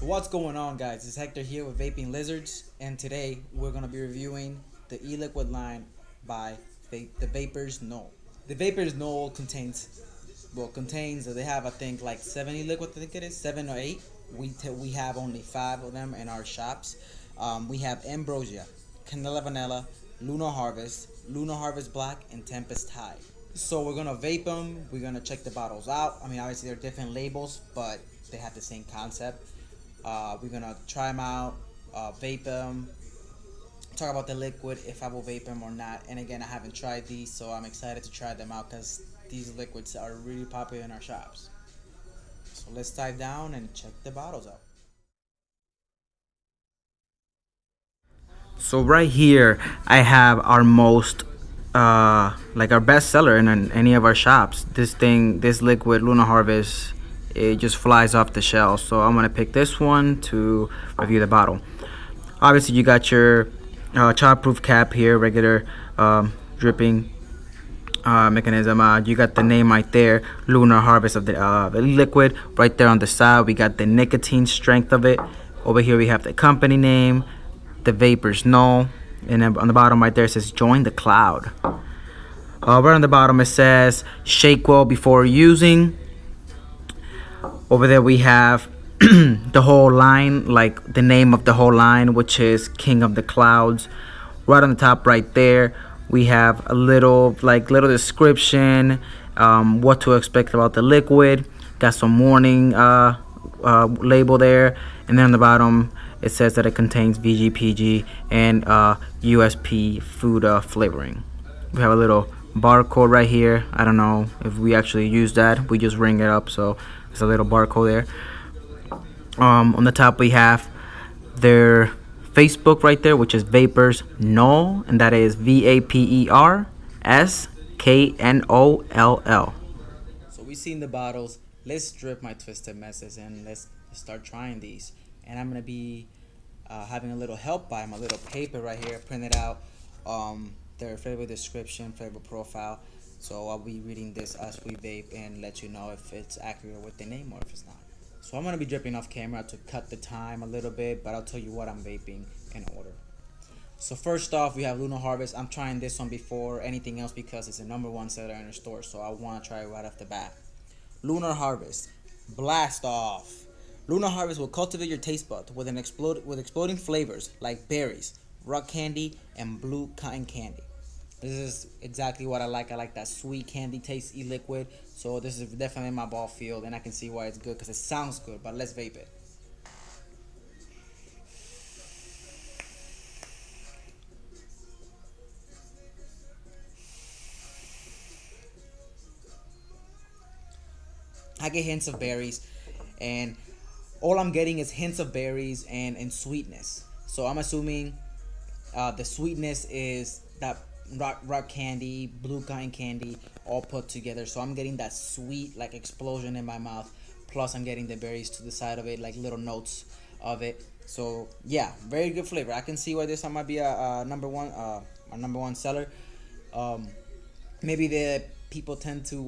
What's going on, guys? It's Hector here with Vaping Lizards, and today we're going to be reviewing the e-liquid line by the Vapers Knoll. The Vapers Knoll contains they have, I think, like 7 e-liquid. I think it is 7 or 8. We have only 5 of them in our shops. We have Ambrosia, Canella Vanilla, Lunar Harvest Black, and Tempest Eyed. So we're gonna vape them. We're gonna check the bottles out. I mean, obviously they're different labels, but they have the same concept. We're gonna try them out, vape them, talk about the liquid, if I will vape them or not. And again, I haven't tried these, so I'm excited to try them out because these liquids are really popular in our shops. So let's dive down and check the bottles out. So right here, I have our most, like our best seller in any of our shops. This liquid Lunar Harvest, it just flies off the shelf. So I'm gonna pick this one to review the bottle. Obviously, you got your childproof cap here, regular dripping mechanism. You got the name right there, Lunar Harvest of the liquid. Right there on the side, we got the nicotine strength of it. Over here, we have the company name, the Vapers Knoll, and then on the bottom right there it says join the cloud. Right on the bottom it says shake well before using. Over there we have the whole line, like the name of the whole line, which is King of the Clouds. Right on the top right there we have a little description, what to expect about the liquid. Got some warning label there, and then on the bottom it says that it contains VGPG and USP food flavoring. We have a little barcode right here. I don't know if we actually use that. We just ring it up, so there's a little barcode there. On the top we have their Facebook right there, which is Vapers Knoll, and that is VAPERSKNOLL. So we've seen the bottles. Let's strip my twisted messes and let's start trying these. And I'm gonna be having a little help by my little paper right here, printed out, their flavor description, flavor profile. So I'll be reading this as we vape and let you know if it's accurate with the name or if it's not. So I'm gonna be dripping off camera to cut the time a little bit, but I'll tell you what I'm vaping in order. So first off, we have Lunar Harvest. I'm trying this one before anything else because it's the #1 seller in the store, so I want to try it right off the bat. Lunar Harvest, blast off. Lunar Harvest will cultivate your taste buds with exploding flavors like berries, rock candy, and blue cotton candy. This is exactly what I like. I like that sweet candy taste e-liquid. So this is definitely my ball field, and I can see why it's good because it sounds good. But let's vape it. I get hints of berries, and all I'm getting is hints of berries and sweetness. So I'm assuming the sweetness is that rock candy, blue cotton candy, all put together. So I'm getting that sweet like explosion in my mouth. Plus I'm getting the berries to the side of it, like little notes of it. So yeah, very good flavor. I can see why this one might be a number one seller. Maybe the people tend to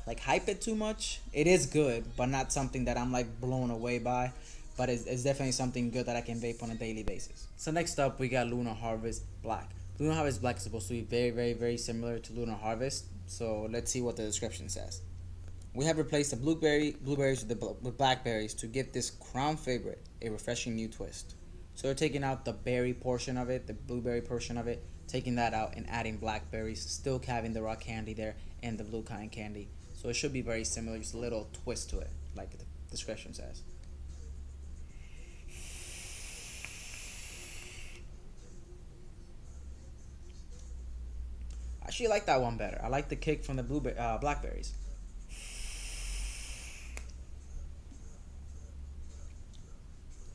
like hype it too much. It is good, but not something that I'm like blown away by. But it's definitely something good that I can vape on a daily basis. So next up we got Lunar Harvest Black. Lunar Harvest Black is supposed to be very similar to Lunar Harvest. So let's see what the description says. We have replaced the blueberries with blackberries to give this crown favorite a refreshing new twist. So we're taking out the berry portion of it, the blueberry portion of it, taking that out and adding blackberries, still having the rock candy there and the blue cotton candy. So it should be very similar, just a little twist to it, like the description says. I actually like that one better. I like the kick from the blackberries.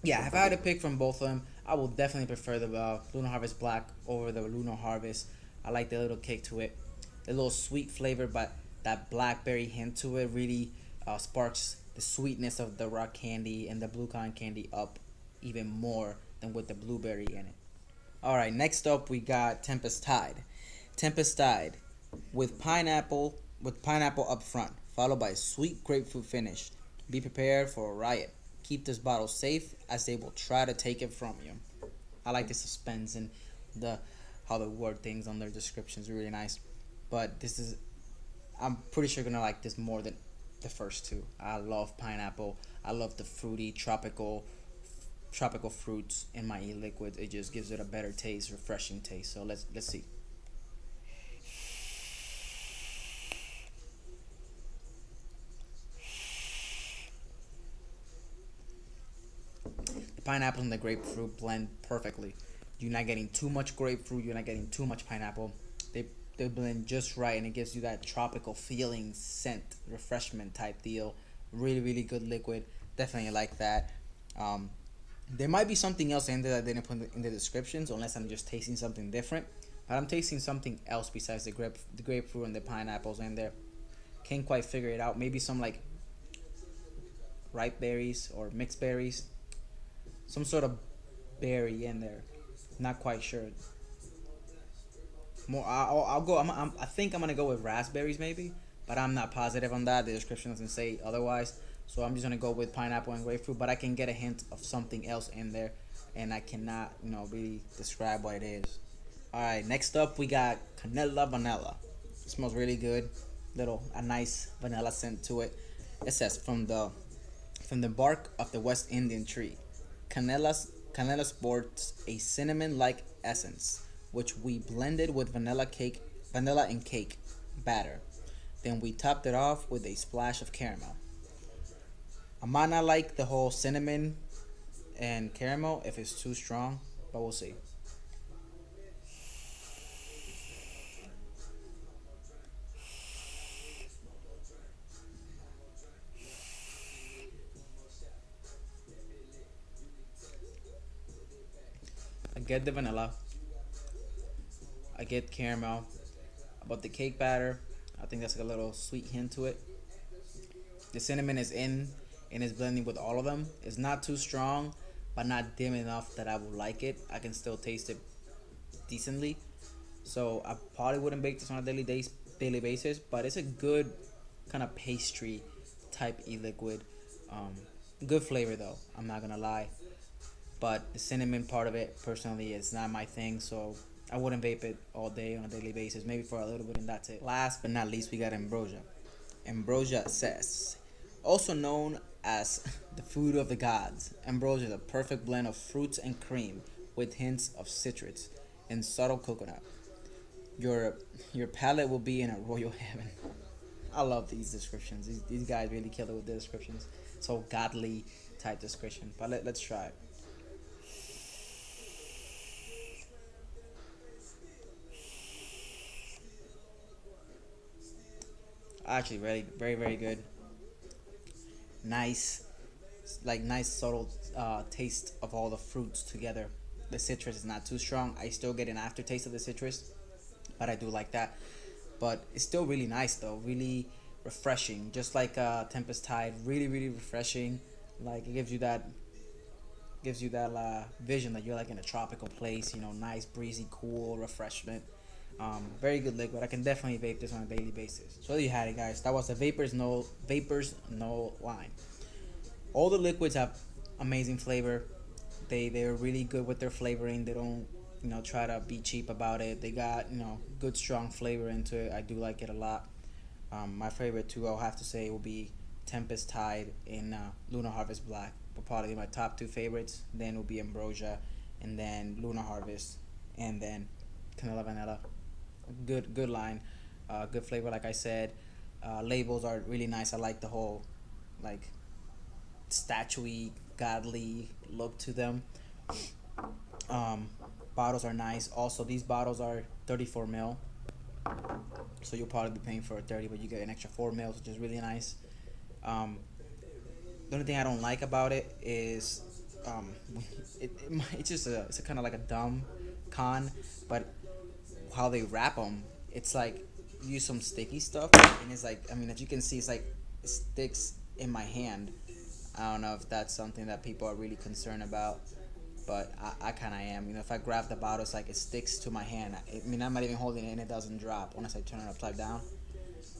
Yeah, if I had to pick from both of them, I will definitely prefer the Lunar Harvest Black over the Lunar Harvest. I like the little kick to it, the little sweet flavor, but that blackberry hint to it really sparks the sweetness of the rock candy and the blue cotton candy up even more than with the blueberry in it. Alright, next up we got Tempest Eyed. Tempest Eyed with pineapple up front, followed by sweet grapefruit finish. Be prepared for a riot. keep this bottle safe as they will try to take it from you. I like the suspense and the how they word things on their descriptions, really nice. But this is, I'm pretty sure you're gonna like this more than the first two. I love pineapple. I love the fruity tropical fruits in my e-liquid. It just gives it a better taste, refreshing taste. So let's see. The pineapple and the grapefruit blend perfectly. You're not getting too much grapefruit. You're not getting too much pineapple. They blend just right, and it gives you that tropical feeling, scent, refreshment type deal. Really good liquid. Definitely like that. There might be something else in there that I didn't put in the descriptions, unless I'm just tasting something different. But I'm tasting something else besides the grapefruit and the pineapples in there. Can't quite figure it out. Maybe some like ripe berries or mixed berries, some sort of berry in there. Not quite sure. More, I'll go. I think I'm gonna go with raspberries maybe, but I'm not positive on that. The description doesn't say otherwise, so I'm just gonna go with pineapple and grapefruit. But I can get a hint of something else in there, and I cannot, really describe what it is. All right, next up we got Canella Vanilla. It smells really good. A nice vanilla scent to it. It says from the bark of the West Indian tree, Canella sports a cinnamon-like essence, which we blended with vanilla and cake batter. Then we topped it off with a splash of caramel. I might not like the whole cinnamon and caramel if it's too strong, but we'll see. I get the vanilla. I get caramel. About the cake batter, I think that's like a little sweet hint to it. The cinnamon is in and is blending with all of them. It's not too strong, but not dim enough that I will like it. I can still taste it decently. So I probably wouldn't bake this on a daily basis, but it's a good kind of pastry type e-liquid. Good flavor though, I'm not gonna lie. But the cinnamon part of it, personally, is not my thing, so I wouldn't vape it all day on a daily basis. Maybe for a little bit, and that's it. Last but not least, we got Ambrosia. Ambrosia says, also known as the food of the gods, Ambrosia is a perfect blend of fruits and cream with hints of citrus and subtle coconut. Your palate will be in a royal heaven. I love these descriptions. These guys really kill it with the descriptions. So godly type description. But let's try it. Actually, very good. Nice, nice subtle taste of all the fruits together. The citrus is not too strong. I still get an aftertaste of the citrus, but I do like that. But it's still really nice though. Really refreshing, just like Tempest Eyed. Really refreshing. Like it gives you that vision that you're like in a tropical place. Nice breezy, cool refreshment. Very good liquid. I can definitely vape this on a daily basis. So there you had it, guys. That was the Vapers Knoll line. All the liquids have amazing flavor. They're really good with their flavoring. They don't try to be cheap about it. They got good strong flavor into it. I do like it a lot. My favorite two, I'll have to say, will be Tempest Tide and Lunar Harvest Black. Will probably be my top two favorites. Then will be Ambrosia, and then Lunar Harvest, and then Canella Vanilla. Good line, good flavor. Like I said, labels are really nice. I like the whole statuey, godly look to them. Bottles are nice. Also, these bottles are 34 mil, so you'll probably be paying for a 30, but you get an extra 4 mils, which is really nice. The only thing I don't like about it is it's kind of like a dumb con, but how they wrap them, it's like use some sticky stuff, and it's like, as you can see, it's like it sticks in my hand. I don't know if that's something that people are really concerned about, but I kind of am. If I grab the bottle, it's like it sticks to my hand. I'm not even holding it and it doesn't drop unless I turn it upside down.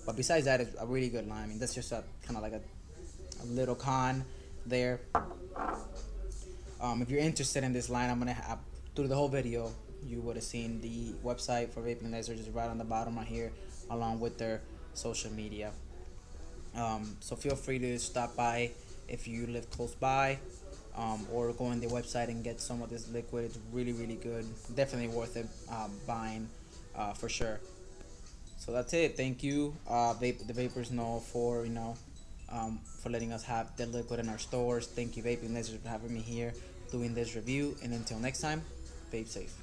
But besides that, it's a really good line. That's just a kind of like a little con. there. If you're interested in this line, I'm gonna have through the whole video. You would have seen the website for Vaping Lasers is right on the bottom right here, along with their social media. So feel free to stop by if you live close by, or go on their website and get some of this liquid. It's really, really good. Definitely worth it buying for sure. So that's it. Thank you, the Vapers Knoll, for letting us have the liquid in our stores. Thank you, Vaping Lasers, for having me here doing this review. And until next time, vape safe.